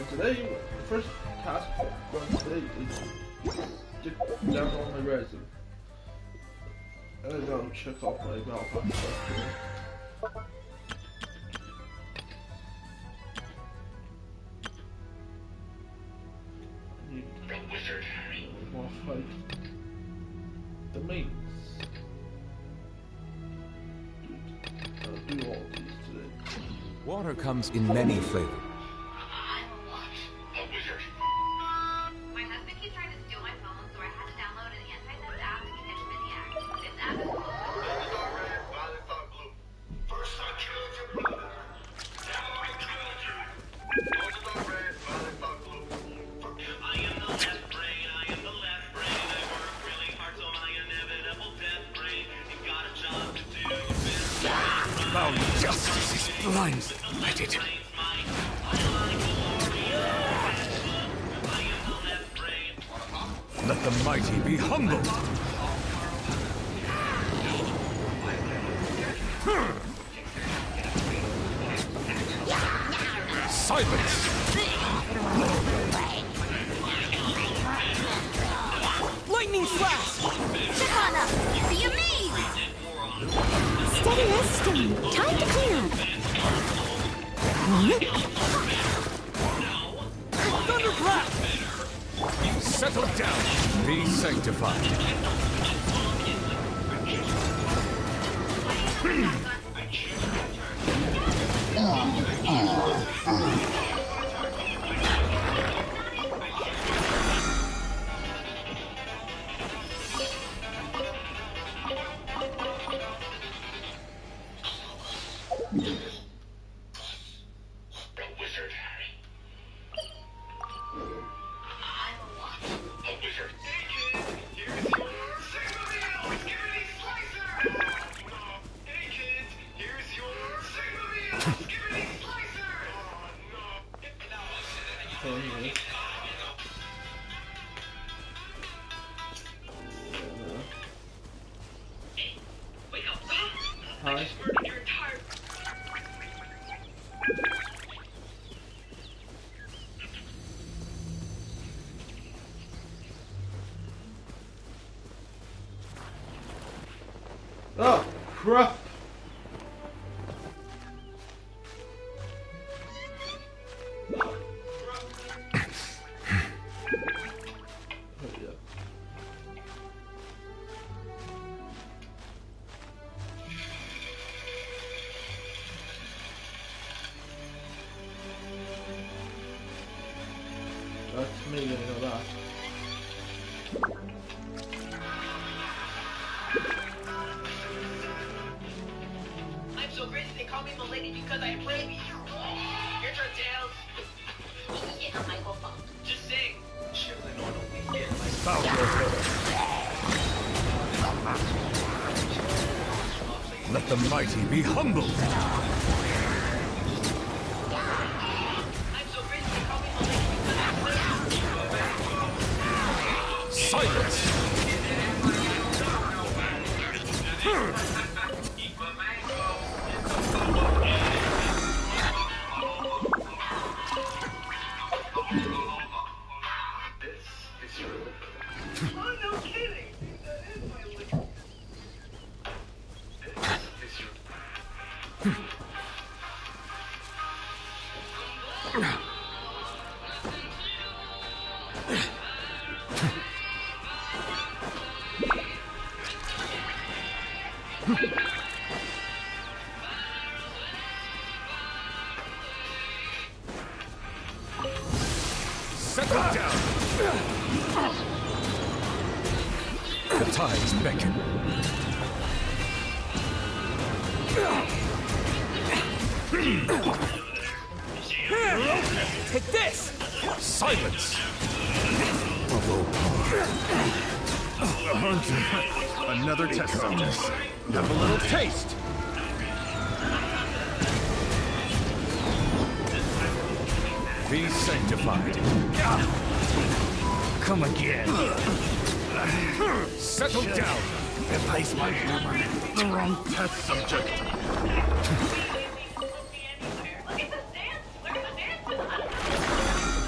And today, the first task for today is to download my resume. And then I'll check off my mailbox stuff today. I need more fight the mains. I'll do all these today. Water comes in many flavors. My husband keeps trying to steal my phone, so I had to download an anti-theft app to catch him in the act. This app is called First I killed your brother. Now I killed you. Red, violet, blue. I am the left brain, I am the left brain. I work really hard so my inevitable death brain. You got a job to do, you better. Found justice is blind. Let it. Let the mighty be humbled. Silence. Lightning flash! Shakana, see you made! Steady as stone. Time to clean up. Thunderclap! Settle down. Be sanctified. Hi. Oh, crap! That's me getting all that. I'm so crazy they call me Milady because I brave you. Your turn, Tails. Yeah, I'm microphone. Just sing. Chilling on a weekend like Bow your head. Let the mighty be humbled. I'm so crazy they call me Milady because I brave you. Silence. Settle down. The tides beckon. Take this! Silence. Another test subject. Have a little taste. Be sanctified. Come again. Settle down. Replace my hammer. The wrong test subject. Look at this dance. Where's the dance?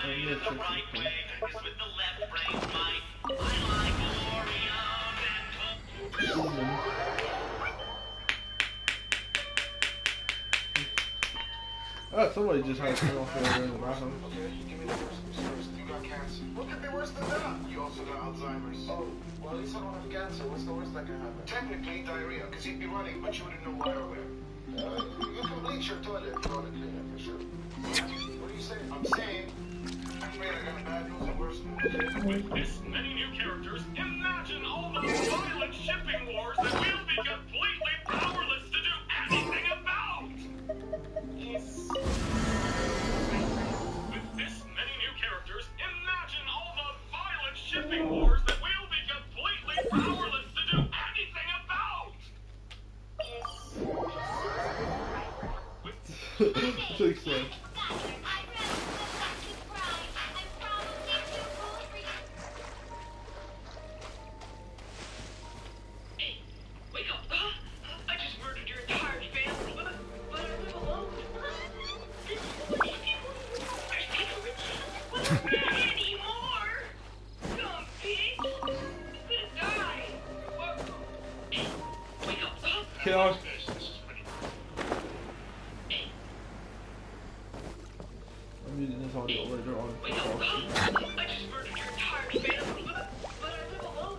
in the right way is with the left brain, Mike. I like Oreos and Demon. Oh, somebody just had to turn off the air in the bathroom. Okay, give me the worst news first. You got cancer. What could be worse than that? You also got Alzheimer's. Oh, well, at least I don't have cancer. What's the worst that can happen? Technically, diarrhea, because you'd be running, but you wouldn't know why or where. You can bleach your toilet if you want to clean it, for sure. What are you saying? I'm saying, wait, I got bad news and worse news. With this many new characters, imagine all those violent shipping wars that we'll be completely powerless to do anything about! Yes. With this many new characters, imagine all the violent shipping wars that we'll be completely powerless to do anything about! That's what he said. Hey, wake up. I just murdered your entire family, but I live alone. There's people with me. Well, not anymore. Dumb bitch. I'm gonna die. What? Hey, wake up. Chaos. I'm using this audio later on. Wake up. I just murdered your entire family, but I live alone.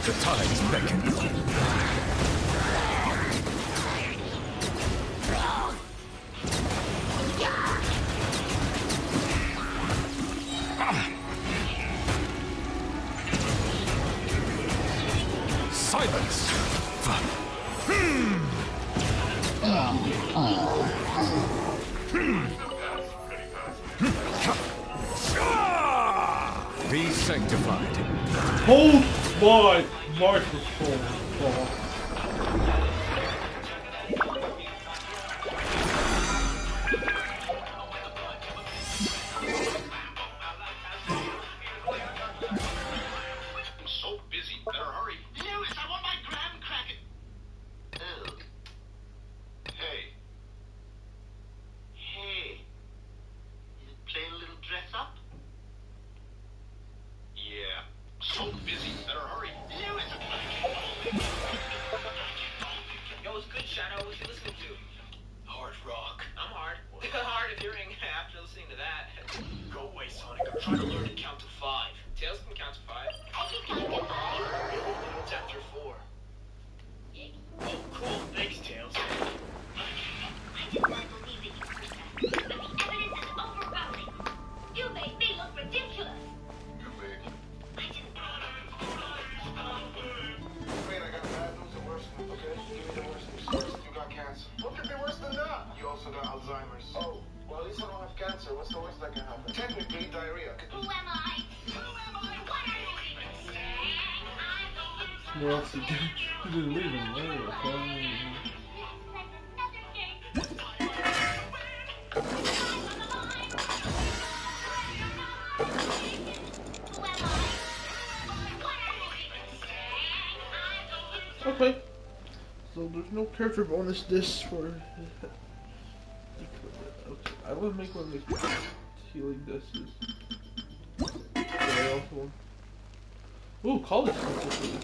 The tides beckon. Silence! Be sanctified. Hold my microphone. Oh. I'm so busy. Better hurry. Lewis, I want my graham cracker. Oh. Hey. Hey. Is it playing a little dress up? Yeah. So busy. Better hurry. Lewis! Yo, it's good, Shadow. What you listening to? Hard rock. I'm hard. Hard of hearing after listening to that. Go away, Sonic. I'm trying to learn to count to 5. Tails can count to 5. I can count to 5. It's after 4. Oh, cool. Thanks, Tails. I just don't believe that you heard that. But the evidence is overwhelming. You made me look ridiculous. You made. I didn't. Wait, I got bad news and worse news, okay? Give me the worst news first. You got cancer. What could be worse than that? You also got Alzheimer's. Oh, well, at least I don't have cancer. What's the worst that can happen? Technically, diarrhea. Who am I? Who am I? What are you even saying? I'm What else did you didn't leave him there? Okay. So there's no character bonus disc for okay. I will make one of the healing discs. I also want. Ooh, college specifically.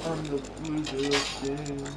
I'm the loser of games.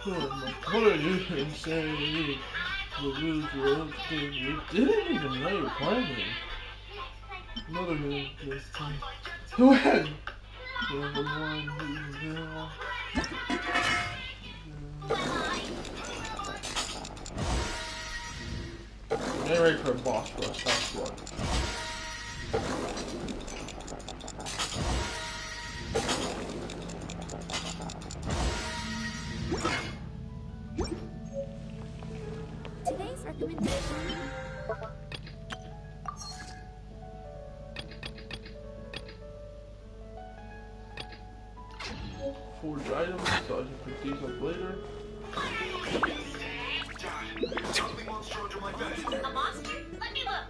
What are you insane? Didn't even know you were playing. Another hit this time. Who had? Get ready for a boss rush, that's what. Today's recommendation. Forge items, so I can pick these up later. Totally monster under my bed. A monster? Let me look.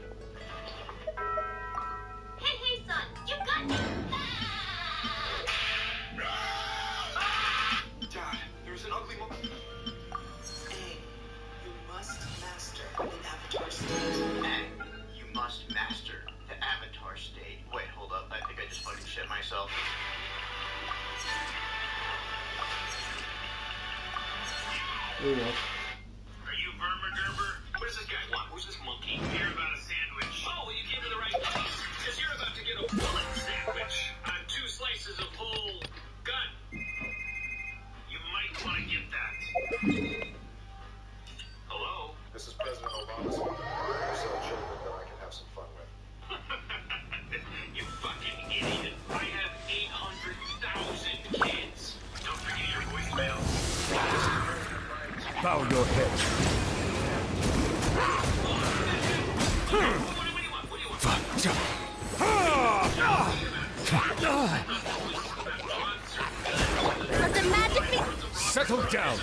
Hey, hey, son, you got me. Dad, there's an ugly monster. You must master the avatar state. And you must master the avatar state. Wait, hold up. I think I just fucking shit myself. There we go. Are you Verma-Gerber? What does this guy want? Who's this monkey? Hear about a sandwich. Oh, you came to the right place. Because you're about to get a bullet sandwich on 2 slices of whole gut. You might want to get that. Hello? This is President Obama speaking. I sell children that I can have some fun with. You fucking idiot. I have 800,000 kids. Don't forget your voicemail. Bow your head. Let the magic be. Settle down.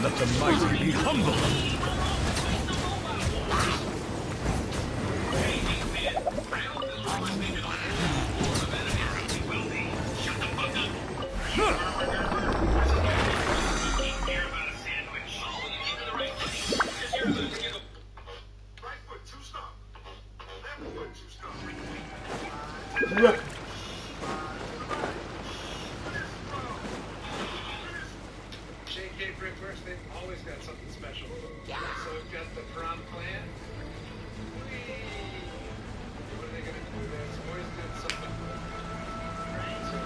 Let the mighty be humble. Right foot, 2 stomp. Left foot, 2 stomp. J.K. Brickworks, they've always got something special. So we've got the prom plan. Whee! What are they going to do? There's always been something. Right? So,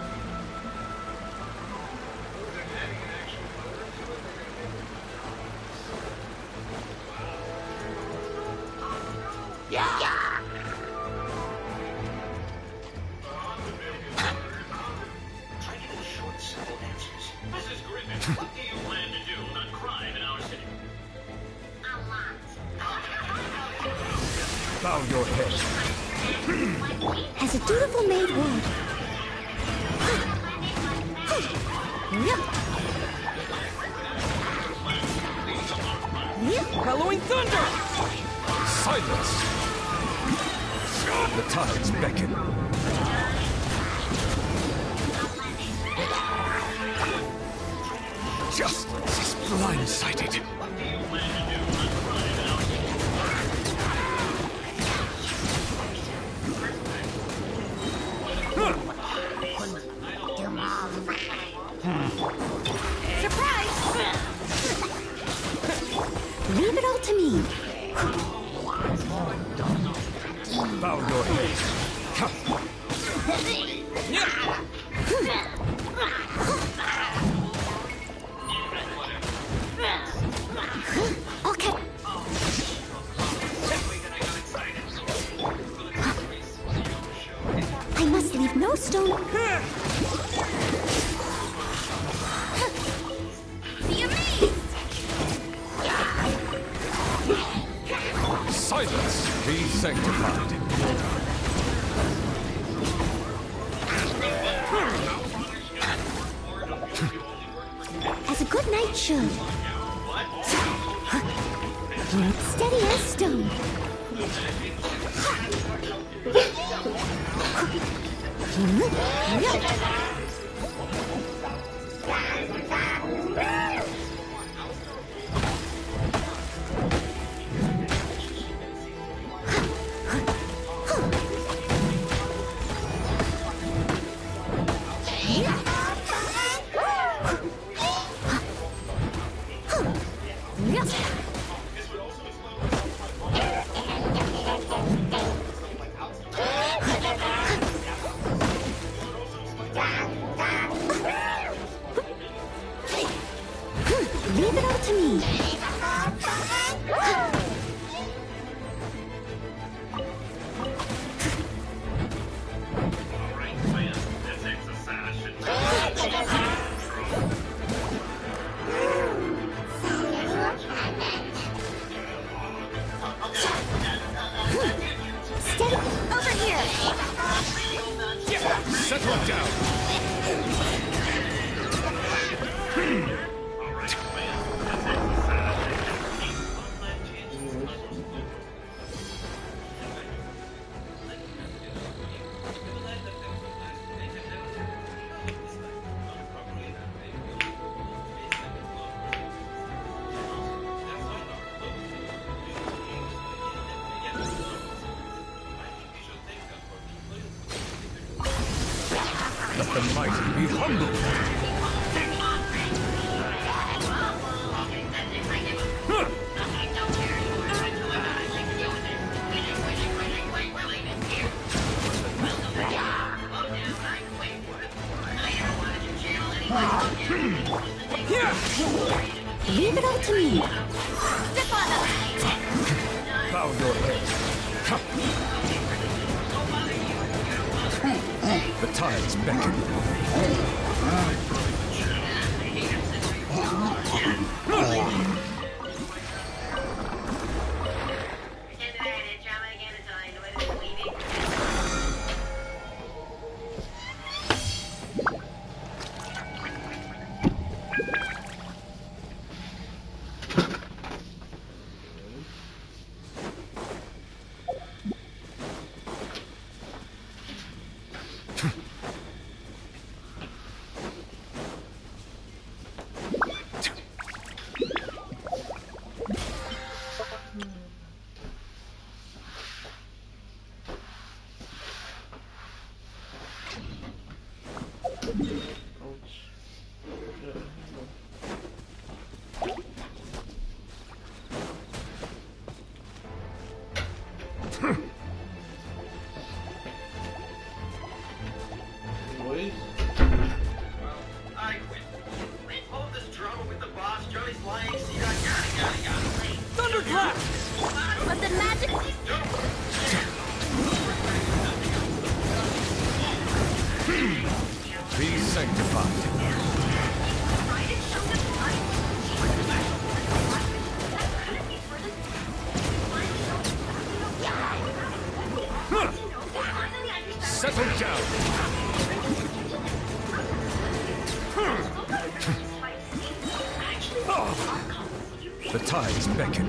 they're adding an actual motor to it. They're going to Try getting short, simple answers. Mrs. Griffin, what do you plan to do about crime in our city? A lot. Bow your head. As a dutiful maid would. Bellowing thunder! Silence. The tides beckon. Justice blindsided. Surprise! Leave it all to me. Bow your head. Okay. I must leave no stone. Be amazed! Silence. Be sanctified. As a good knight should. Steady as stone. Yeah. Settle down. Let the mighty be humble. Leave it up to me. Bow your head. The tides beckon. Boys. Well, I quit. All this drama with the boss, Joey's lying, so you got yada. Thunderclap! But the magic. Be sanctified. Settle down. The tides beckon.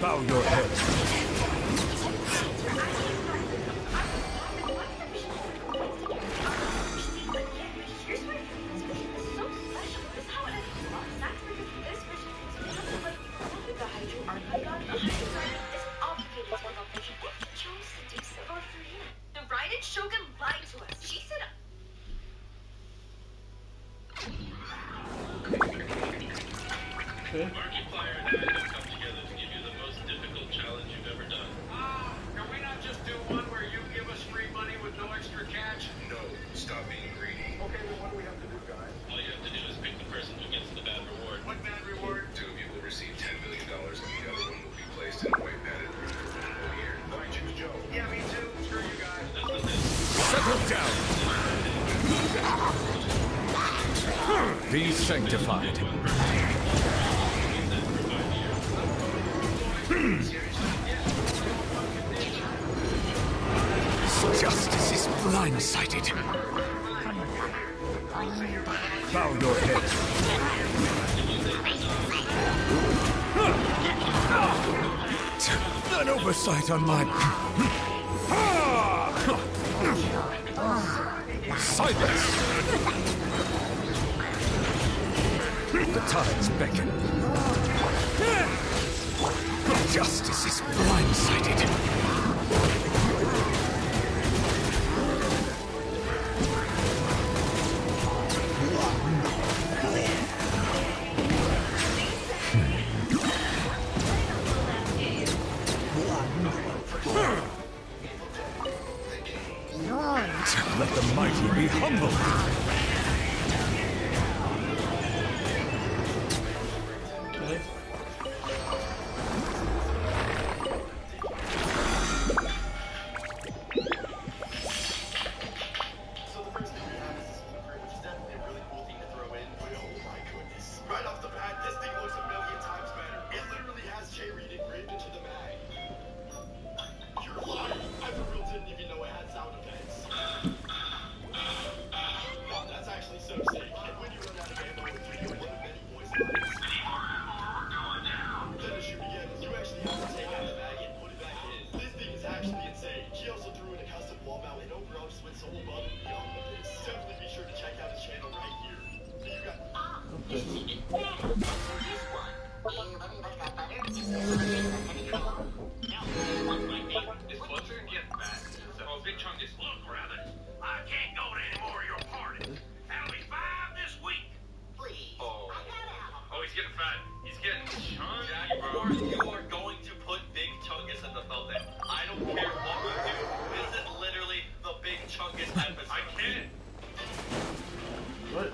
Bow your head. The Raiden Shogun lied to us. She said. Okay. Markiplier and I have come together to give you the most difficult challenge you've ever done. Can we not just do one where you give us free money with no extra catch? No, stop being greedy. Okay, then what do we have to do, guys? All you have to do is pick the person who gets the bad reward. What bad reward? Two of you will receive $10 million and the other one will be placed in a white padded room for 1 whole year. I choose Joe. Yeah, me too. Screw you guys. Settle down. Be sanctified. Justice is blindsided. Bow your head. An oversight on my... Silence! The tides beckon. Justice is blindsided. Let the mighty be humble. Okay. getting fat. He's getting chunky, Jack, bro. you are going to put Big Chungus in the thumbnail. I don't care what we do. This is literally the Big Chungus episode. I can't. What?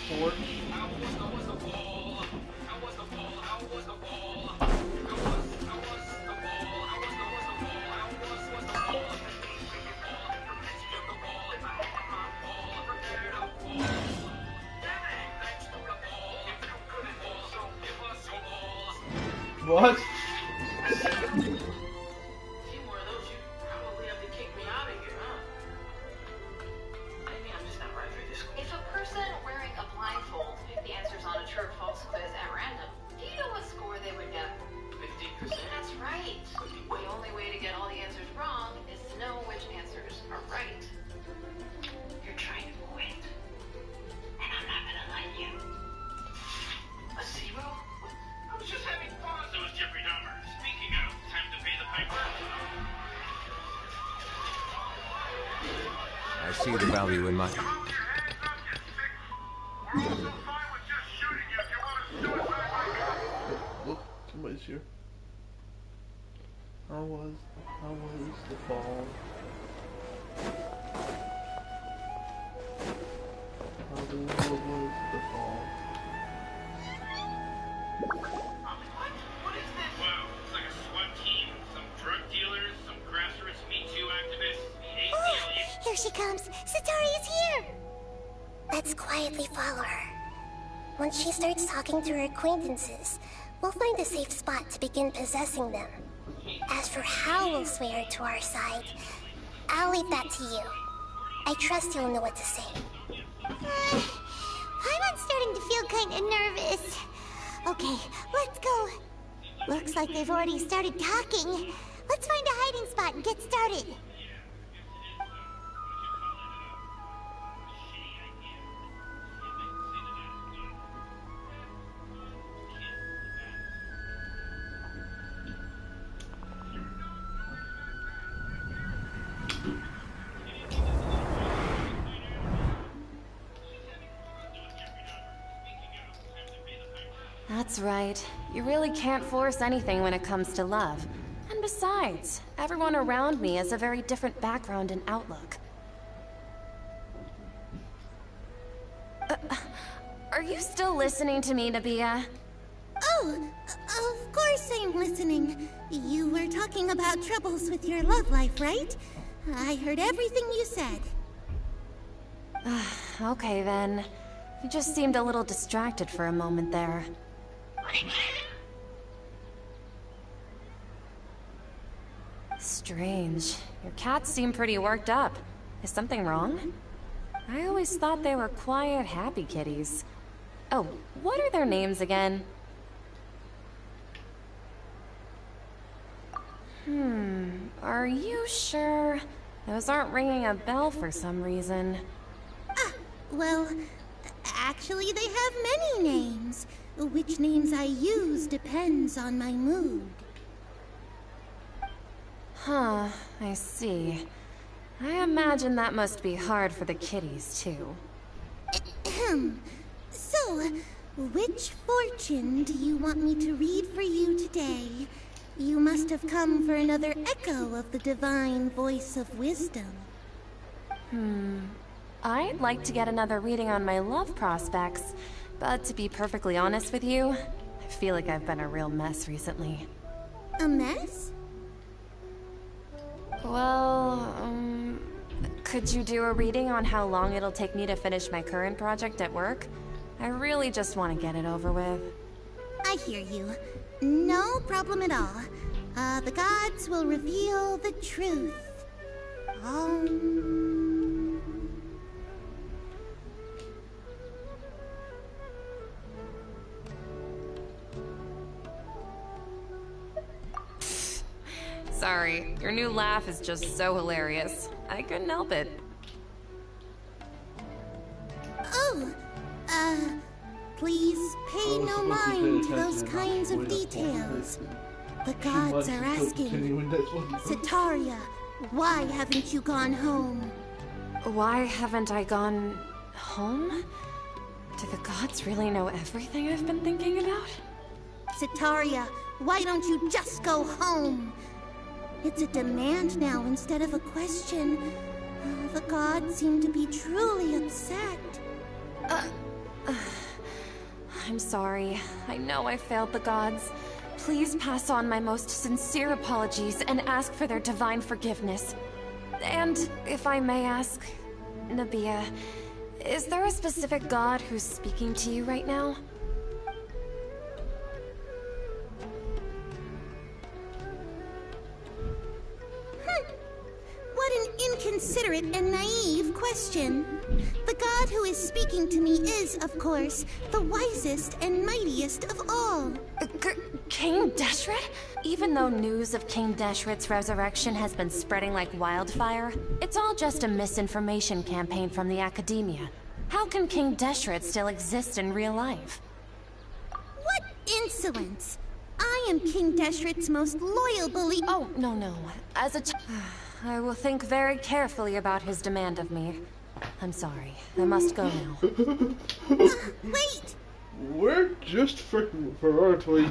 Forge? How was the ball? How was the ball? How was the ball? How was the ball? How was the ball? How was the ball? What? See more of those, you probably have to kick me out of here, huh? Maybe I'm just not right for this. If a person wearing a blindfold picked the answers on a true or false quiz at random, do you know what score they would get? 50%? That's right. The only way to get all the answers wrong is to know which answers are right. You're trying to quit, and I'm not gonna let you. A zero? I was just having fun. So was Jeffrey Dahmer. Speaking of, time to pay the piper. I see the value in my... Hold your hands up, you sick. We're also fine with just shooting you if you want to suicide like us. Look, somebody's here. How was the fall? How was the fall? What is this? Wow, it's like a SWAT team, some drug dealers, some grassroots Me Too activists, the Oh, ACLU. here she comes. Satori is here. Let's quietly follow her. Once she starts talking to her acquaintances, we'll find a safe spot to begin possessing them. As for how we'll sway her to our side, I'll leave that to you. I trust you'll know what to say. I'm starting to feel kind of nervous. Okay, let's go. Looks like they've already started talking. Let's find a hiding spot and get started. That's right. You really can't force anything when it comes to love. And besides, everyone around me has a very different background and outlook. Are you still listening to me, Nabia? Oh, of course I'm listening. You were talking about troubles with your love life, right? I heard everything you said. Okay then. You just seemed a little distracted for a moment there. Strange. Your cats seem pretty worked up. Is something wrong? I always thought they were quiet, happy kitties. Oh, what are their names again? Are you sure? Those aren't ringing a bell for some reason. Well, actually they have many names. Which names I use depends on my mood. Huh, I see. I imagine that must be hard for the kitties, too. So, which fortune do you want me to read for you today? You must have come for another echo of the divine voice of wisdom. I'd like to get another reading on my love prospects, but to be perfectly honest with you, I feel like I've been a real mess recently. A mess? Well, could you do a reading on how long it'll take me to finish my current project at work? I really just want to get it over with. I hear you. No problem at all. The gods will reveal the truth. Sorry, your new laugh is just so hilarious. I couldn't help it. Oh, please pay no mind to those kinds of details. The gods are asking, Sataria, why haven't you gone home? Why haven't I gone home? Do the gods really know everything I've been thinking about? Sataria, why don't you just go home? It's a demand now instead of a question. The gods seem to be truly upset. I'm sorry. I know I failed the gods. Please pass on my most sincere apologies and ask for their divine forgiveness. And if I may ask, Nabia, is there a specific god who's speaking to you right now? What an inconsiderate and naive question. The god who is speaking to me is, of course, the wisest and mightiest of all. King Deshret? Even though news of King Deshret's resurrection has been spreading like wildfire, it's all just a misinformation campaign from the academia. How can King Deshret still exist in real life? What insolence! I am King Deshret's most loyal believer. Oh, no. As a I will think very carefully about his demand of me. I'm sorry. I must go now. Wait! We're just freaking priority.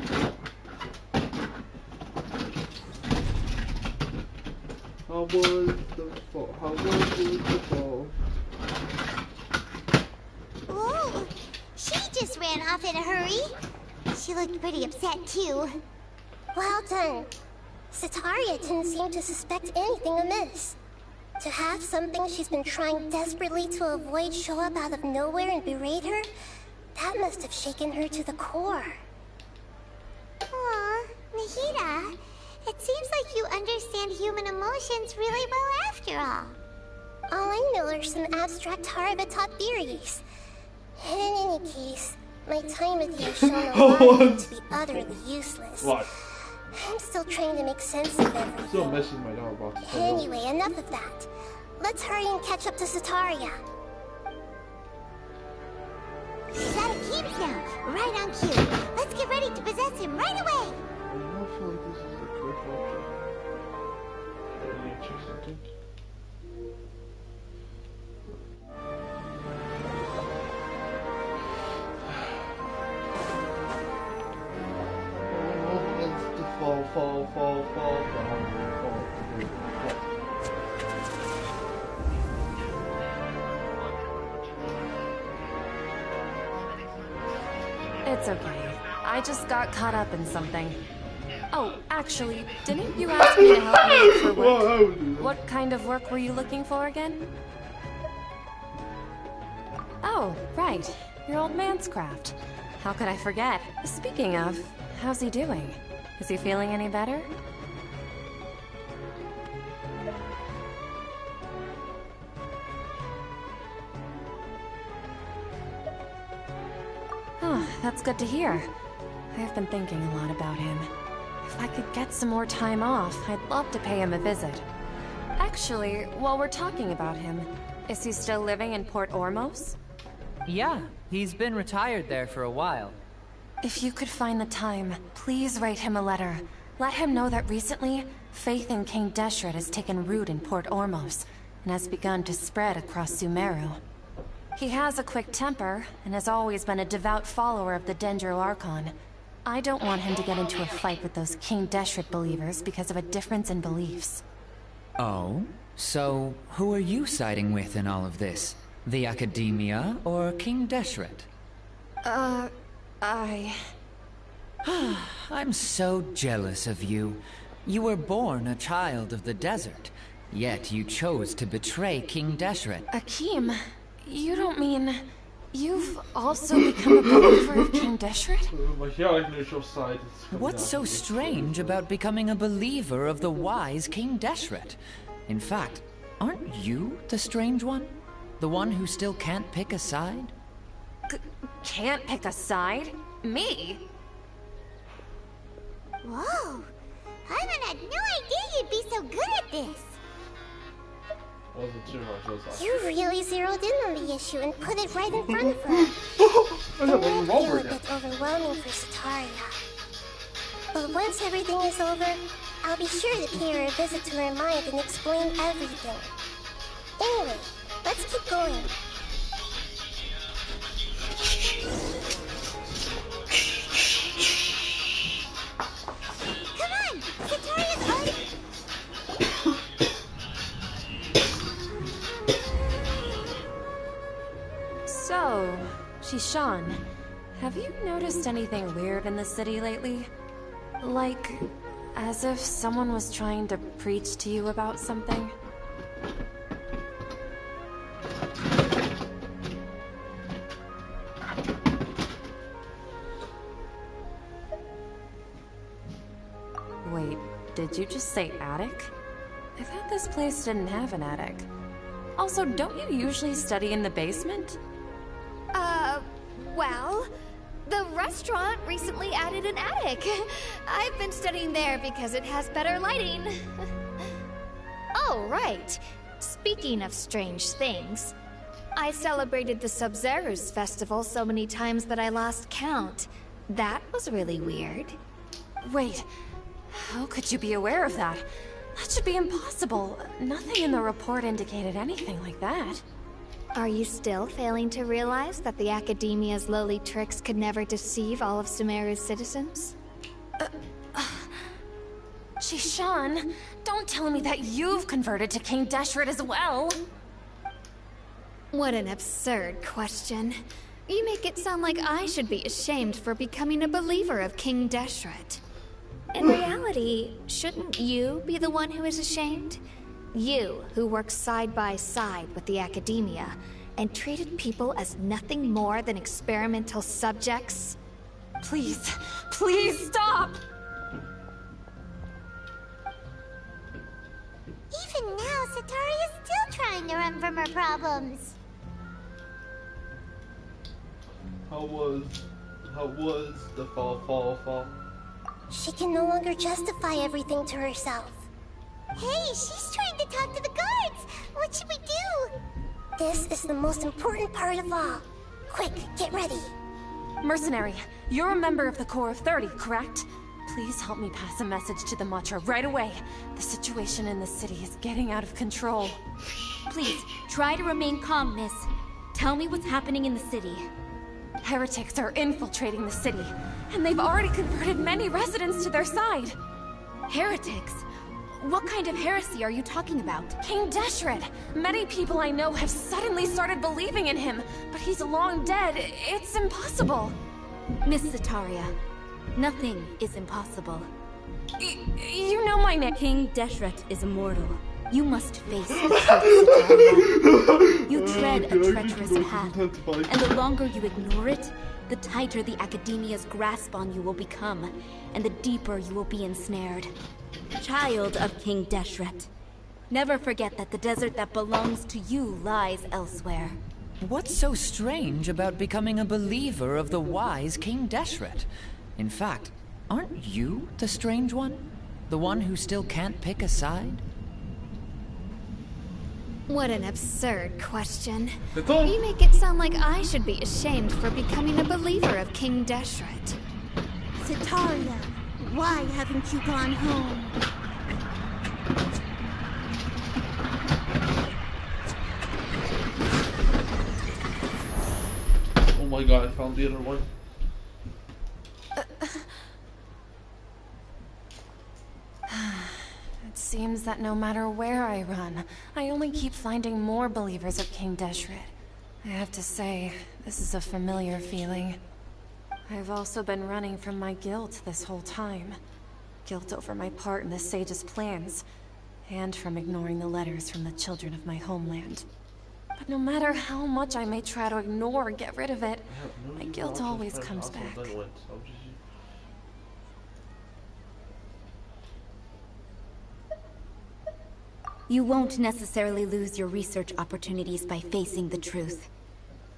How was the fall? How was the fall? Oh, she just ran off in a hurry. She looked pretty upset too. Well done. Sataria didn't seem to suspect anything amiss. To have something she's been trying desperately to avoid show up out of nowhere and berate her, that must have shaken her to the core. Aw, Nahida, it seems like you understand human emotions really well after all. All I know are some abstract Harvard-taught theories. And in any case, my time with you has shown a lot of them to be utterly useless. What? I'm still trying to make sense of everything. Still messing my dog about to Anyway, enough of that. Let's hurry and catch up to Sataria. He's at Akeem's now, right on cue. Let's get ready to possess him right away. I don't feel like this is the correct option. I need to check something. Oh, it's the fall. It's okay. I just got caught up in something. Oh, actually, didn't you ask me to help you look for work? What kind of work were you looking for again? Oh, right. Your old man's craft. How could I forget? Speaking of, how's he doing? Is he feeling any better? Oh, that's good to hear. I've been thinking a lot about him. If I could get some more time off, I'd love to pay him a visit. Actually, while we're talking about him, is he still living in Port Ormos? Yeah, he's been retired there for a while. If you could find the time, please write him a letter. Let him know that recently, faith in King Deshret has taken root in Port Ormos, and has begun to spread across Sumeru. He has a quick temper, and has always been a devout follower of the Dendro Archon. I don't want him to get into a fight with those King Deshret believers because of a difference in beliefs. Oh? So, who are you siding with in all of this? The Academia or King Deshret? I'm so jealous of you. You were born a child of the desert, yet you chose to betray King Deshret. Akeem, you don't mean... You've also become a believer of King Deshret? What's so strange about becoming a believer of the wise King Deshret? In fact, aren't you the strange one? The one who still can't pick a side? Can't pick a side? Me? Whoa! Paimon had no idea you'd be so good at this. Wasn't too much, was I? You really zeroed in on the issue and put it right in front of her. It may feel a bit overwhelming for Sataria. But once everything is over, I'll be sure to pay her a visit to her mind and explain everything. Anyway, let's keep going. Sean, have you noticed anything weird in the city lately? Like, as if someone was trying to preach to you about something? Wait, did you just say attic? I thought this place didn't have an attic. Also, don't you usually study in the basement? Well, the restaurant recently added an attic. I've been studying there because it has better lighting. Oh, right. Speaking of strange things, I celebrated the Sub-Zerus festival so many times that I lost count. That was really weird. Wait, how could you be aware of that? That should be impossible. Nothing in the report indicated anything like that. Are you still failing to realize that the Academia's lowly tricks could never deceive all of Sumeru's citizens? Sean, don't tell me that you've converted to King Deshret as well! What an absurd question. You make it sound like I should be ashamed for becoming a believer of King Deshret. In reality, shouldn't you be the one who is ashamed? You, who works side by side with the Academia, and treated people as nothing more than experimental subjects? Please, please stop! Even now, Satari is still trying to run from her problems. How was the fall? She can no longer justify everything to herself. Hey, she's trying to talk to the guards! What should we do? This is the most important part of all. Quick, get ready. Mercenary, you're a member of the Corps of 30, correct? Please help me pass a message to the Matra right away. The situation in the city is getting out of control. Please, try to remain calm, miss. Tell me what's happening in the city. Heretics are infiltrating the city, and they've already converted many residents to their side. Heretics? What kind of heresy are you talking about? King Deshret! Many people I know have suddenly started believing in him, but he's long dead. It's impossible. Miss Zetaria, nothing is impossible. You know my name. King Deshret is immortal. You must face the truth, Zetaria. You tread a treacherous path, and the longer you ignore it, the tighter the Academia's grasp on you will become, and the deeper you will be ensnared. Child of King Deshret, never forget that the desert that belongs to you lies elsewhere. What's so strange about becoming a believer of the wise King Deshret? In fact, aren't you the strange one? The one who still can't pick a side? What an absurd question. You make it sound like I should be ashamed for becoming a believer of King Deshret. Zetaria, why haven't you gone home? Oh my god, I found the other one. It seems that no matter where I run, I only keep finding more believers of King Deshret. I have to say, this is a familiar feeling. I've also been running from my guilt this whole time. Guilt over my part in the Sage's plans, and from ignoring the letters from the children of my homeland. But no matter how much I may try to ignore or get rid of it, my guilt always comes back. You won't necessarily lose your research opportunities by facing the truth.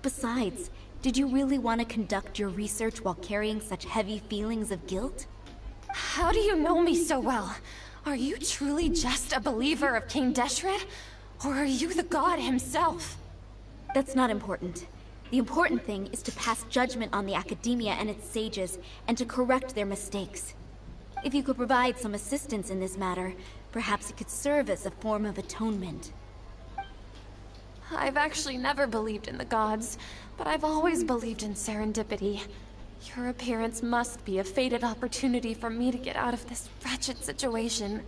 Besides, did you really want to conduct your research while carrying such heavy feelings of guilt? How do you know me so well? Are you truly just a believer of King Deshret? Or are you the god himself? That's not important. The important thing is to pass judgment on the Academia and its sages, and to correct their mistakes. If you could provide some assistance in this matter, perhaps it could serve as a form of atonement. I've actually never believed in the gods, but I've always believed in serendipity. Your appearance must be a fated opportunity for me to get out of this wretched situation.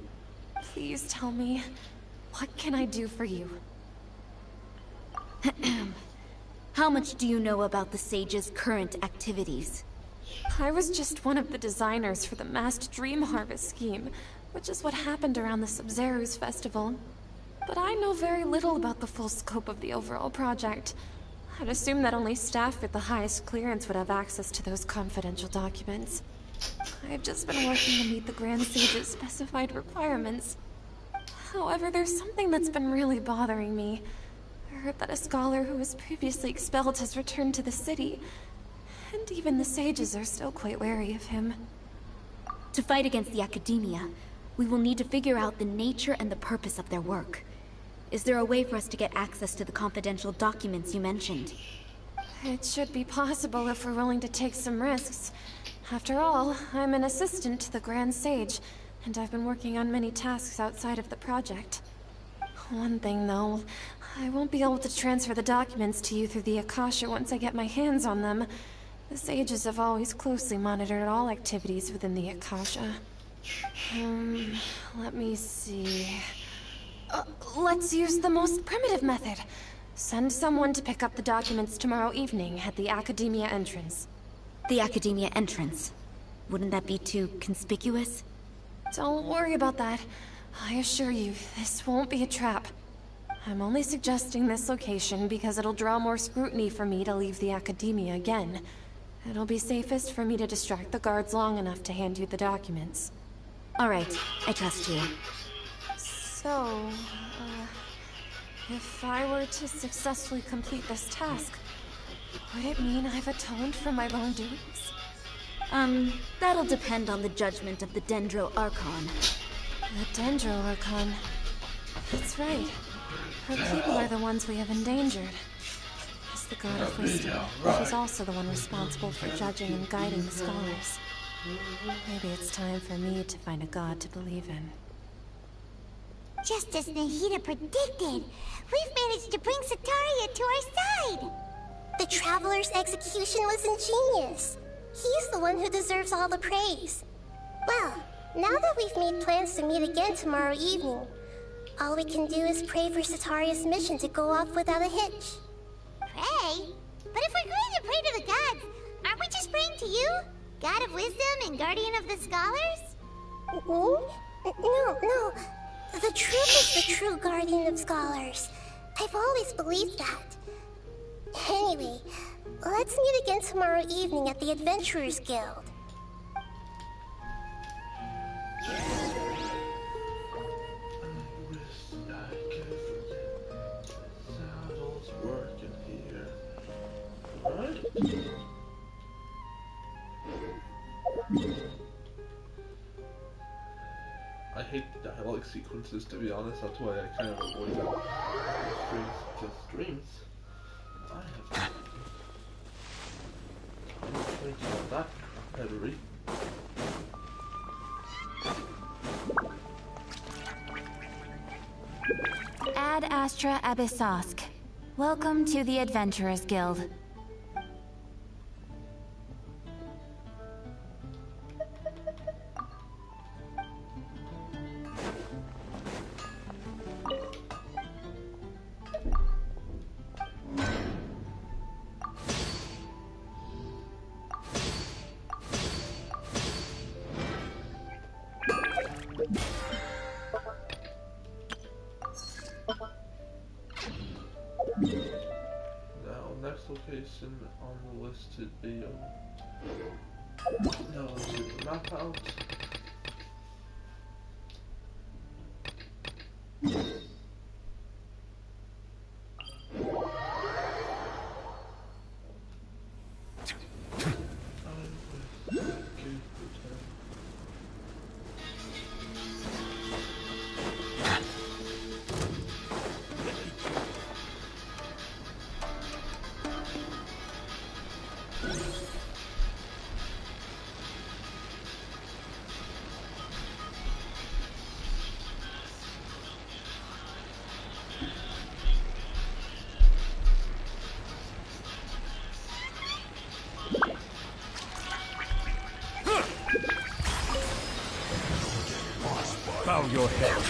Please tell me, what can I do for you? How much do you know about the Sage's current activities? I was just one of the designers for the massed dream harvest scheme, which is what happened around the Sub-Zero's festival. But I know very little about the full scope of the overall project. I'd assume that only staff with the highest clearance would have access to those confidential documents. I've just been working to meet the Grand Sage's specified requirements. However, there's something that's been really bothering me. I heard that a scholar who was previously expelled has returned to the city, and even the sages are still quite wary of him. To fight against the Academia, we will need to figure out the nature and the purpose of their work. Is there a way for us to get access to the confidential documents you mentioned? It should be possible if we're willing to take some risks. After all, I'm an assistant to the Grand Sage, and I've been working on many tasks outside of the project. One thing, though, I won't be able to transfer the documents to you through the Akasha once I get my hands on them. The Sages have always closely monitored all activities within the Akasha. Let me see... let's use the most primitive method. Send someone to pick up the documents tomorrow evening at the Academia entrance. The Academia entrance? Wouldn't that be too conspicuous? Don't worry about that. I assure you, this won't be a trap. I'm only suggesting this location because it'll draw more scrutiny for me to leave the Academia again. It'll be safest for me to distract the guards long enough to hand you the documents. Alright, I trust you. So, if I were to successfully complete this task, would it mean I've atoned for my wrongdoings? That'll depend on the judgment of the Dendro Archon. The Dendro Archon. That's right. Her people are the ones we have endangered. As the God of Wisdom, she's also the one responsible for judging and guiding the scholars. Maybe it's time for me to find a god to believe in. Just as Nahida predicted, we've managed to bring Sataria to our side! The Traveler's execution was ingenious. He's the one who deserves all the praise. Well, now that we've made plans to meet again tomorrow evening, all we can do is pray for Sataria's mission to go off without a hitch. Pray? But if we're going to pray to the gods, aren't we just praying to you? God of Wisdom and Guardian of the Scholars? No. The truth is the true Guardian of Scholars. I've always believed that. Anyway, let's meet again tomorrow evening at the Adventurers Guild. Saddles working here. Alright. I hate dialogue sequences, to be honest. That's why I kind of avoid them. Streams. I have trying to get that heavy. Ad Astra Abyssosk. Welcome to the Adventurers Guild. Location on the listed video. Now let's get the map out. Bow your head.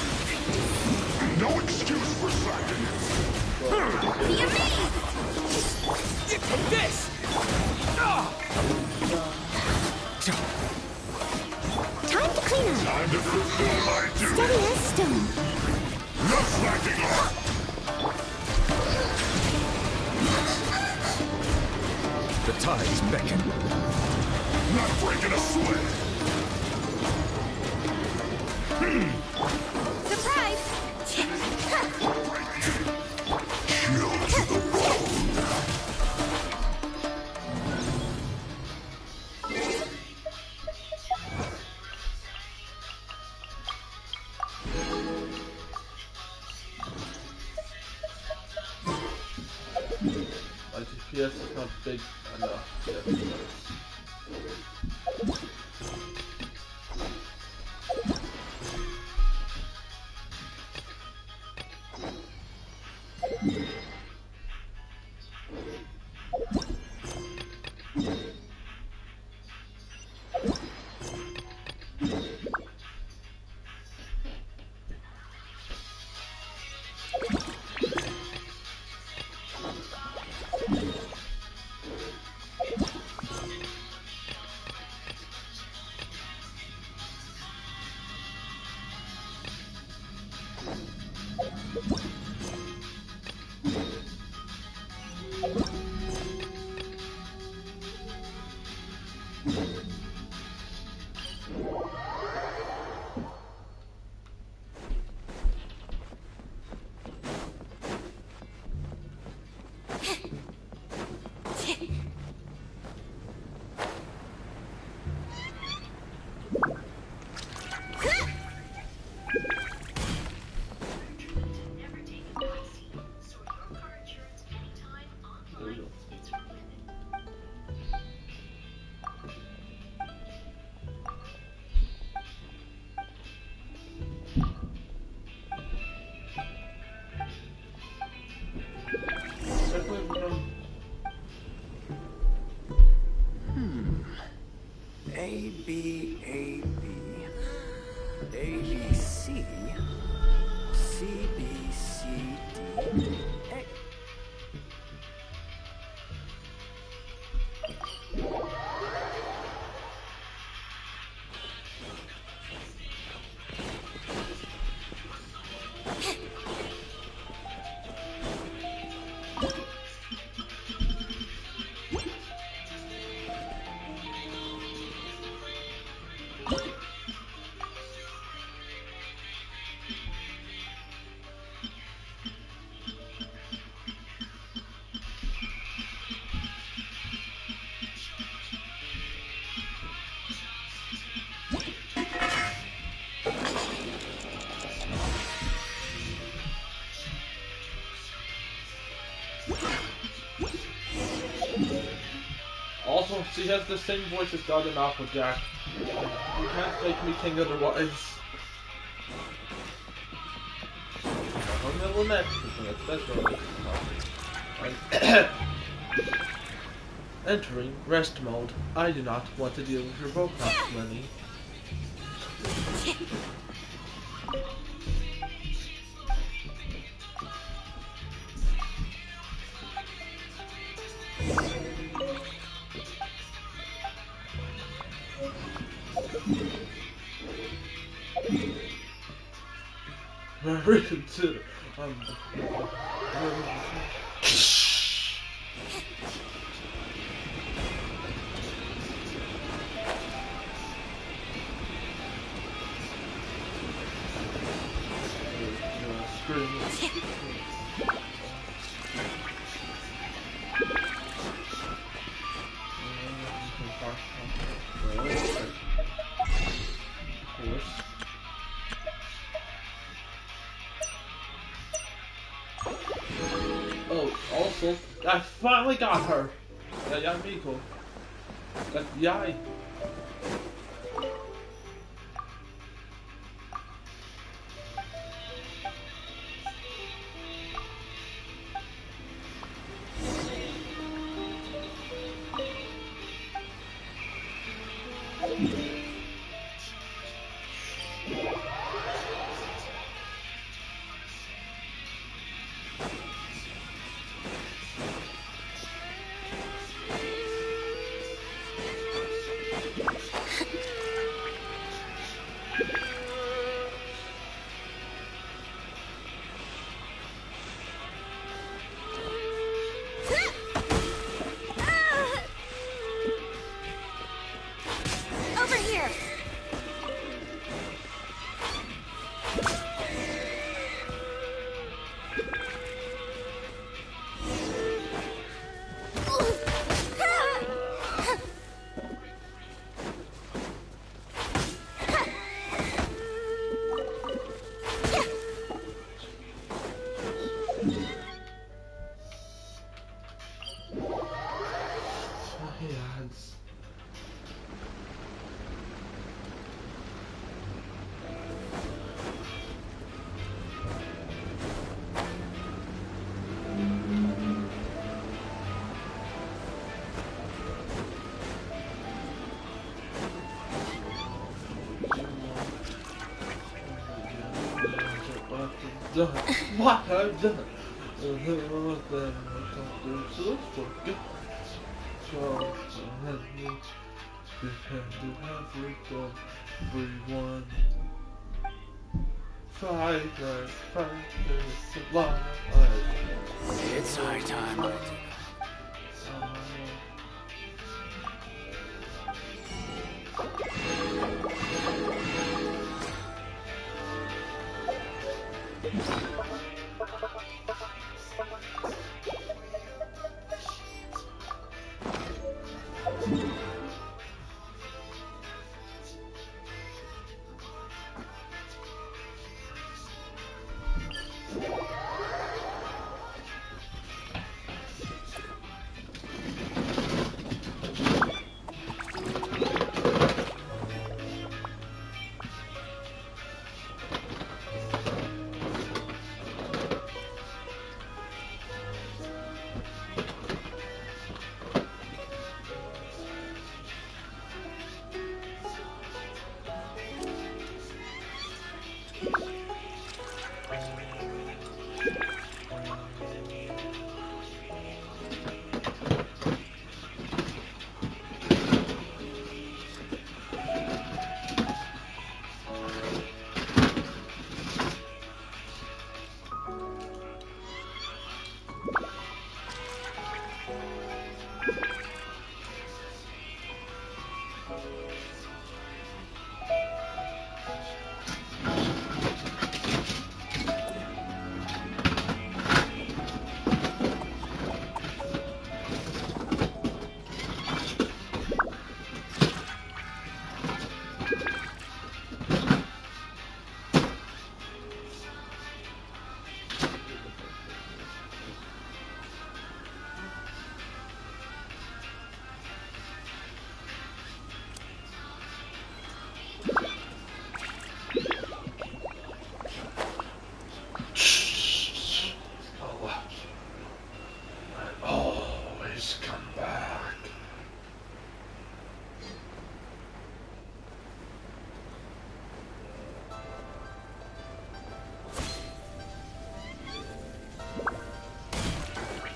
No excuse for slackness. Be amazed! This! Time to clean up. Time to fulfill my duty. Steady as stone. No slacking off. The tides beckon. Not breaking a sweat. Surprise! Chill to the bone. My GPS is not big enough yet. A, B, A, B. A, B, C. C, B, C, D. A. Also, she has the same voice as God and Applejack. You can't make me king otherwise. I'm a little next. That's right. Entering rest mode. I do not want to deal with your Botox, Lenny. Reconsider. Oh, also, I finally got her! Yeah, amigo. FBI. done. What I've done. Then we come through, so let's forget. So, let me depend on everyone. Fight, it's alive. It's high time I do.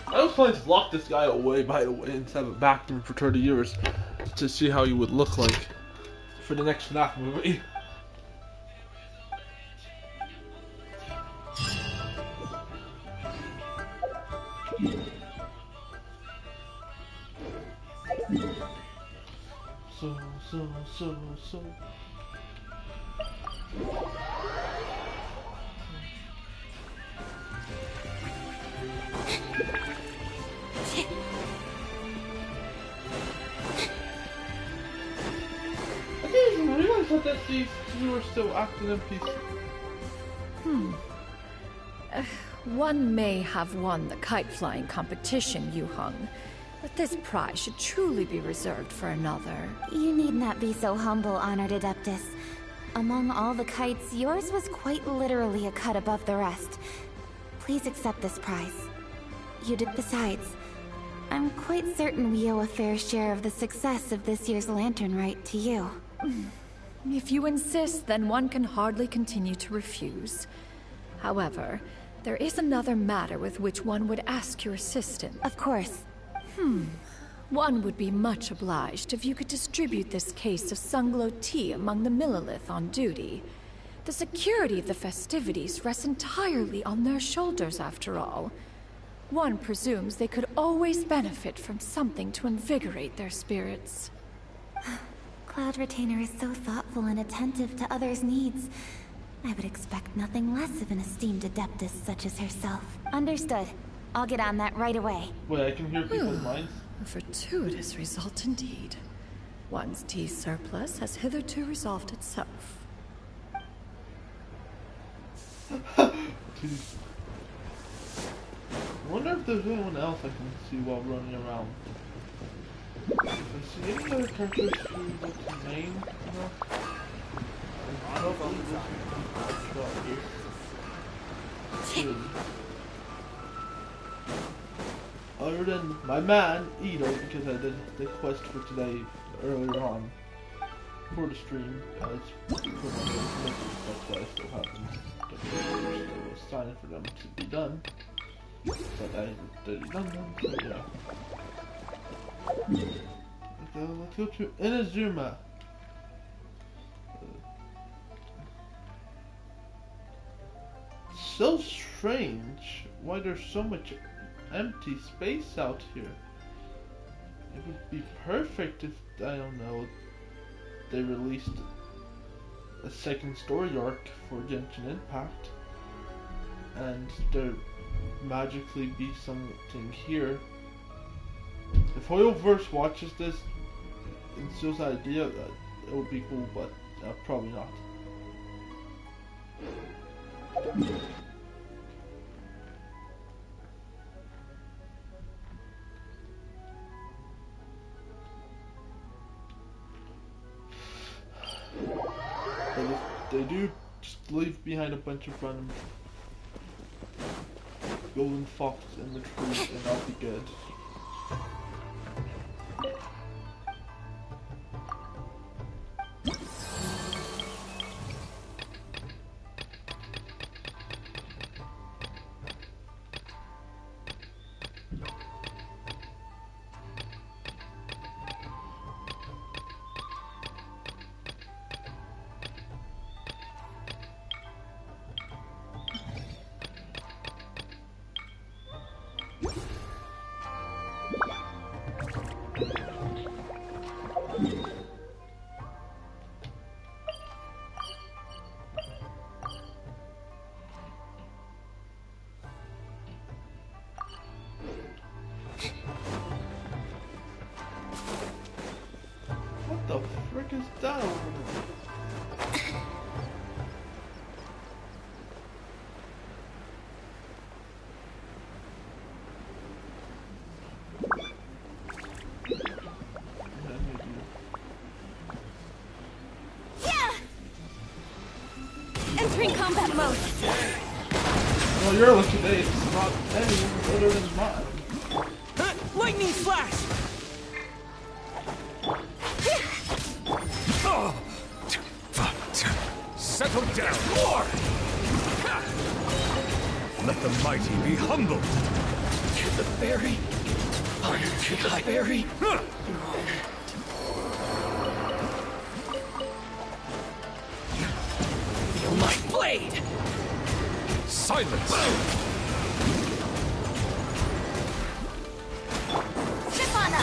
I was planning to lock this guy away, by the way, and have it back to him for 30 years to see how he would look like for the next FNAF movie. So. I didn't even realize that these two were still acting in peace. One may have won the kite flying competition, Yu Hung, but this prize should truly be reserved for another. You need not be so humble, Honored Adeptus. Among all the kites, yours was quite literally a cut above the rest. Please accept this prize. Besides, I'm quite certain we owe a fair share of the success of this year's lantern rite to you. If you insist, then one can hardly continue to refuse. However, there is another matter with which one would ask your assistance. Of course. One would be much obliged if you could distribute this case of Sunglow tea among the Millilith on duty. The security of the festivities rests entirely on their shoulders, after all. One presumes they could always benefit from something to invigorate their spirits. Cloud Retainer is so thoughtful and attentive to others' needs. I would expect nothing less of an esteemed adeptus such as herself. Understood. I'll get on that right away. Wait, I can hear people's minds? A fortuitous result indeed. One's tea surplus has hitherto resolved itself. Jeez. I wonder if there's anyone else I can see while running around. If I see any other characters who look main enough. Other than my man, Ito, because I did the quest for today earlier on. for the stream as for my commitment. That's why it still happens. There was a sign for them to be done, but I already done them, so yeah. Let's go to Inazuma. So strange why there's so much empty space out here. It would be perfect if, I don't know, they released a second story arc for Genshin Impact and there magically be something here. If Hoyoverse watches this and steals the idea, that it would be cool, but probably not. But if they do just leave behind a bunch of random golden fox in the tree, then I'll be good. What the frick is that over there? Entering combat mode. Well, your lucky day is not any better than mine. Lightning flash! Settle down. More! Let the mighty be humbled. To the berry. To the berry. Feel my blade! Silence! Stefana!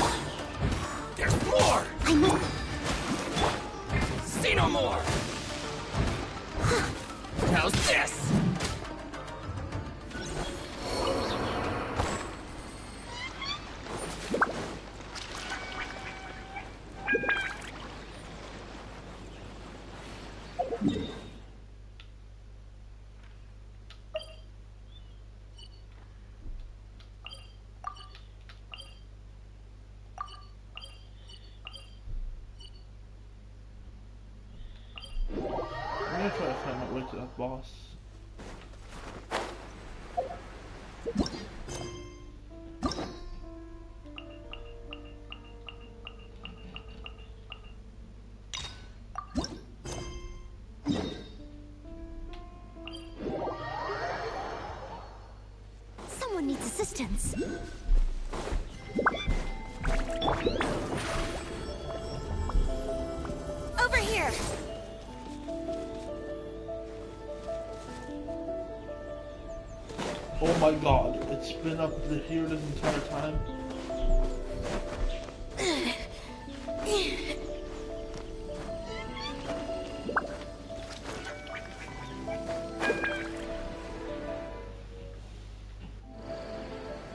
There's more! I must... See no more! How's this? I'm gonna try to find my way to that boss. Someone needs assistance. Over here! Oh my god, it's been up here this entire time.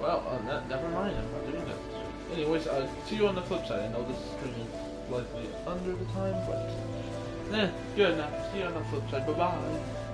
Well, never mind, I'm not doing that. Anyways, I'll see you on the flip side. I know this stream is likely under the time, but good enough. See you on the flip side. Bye bye.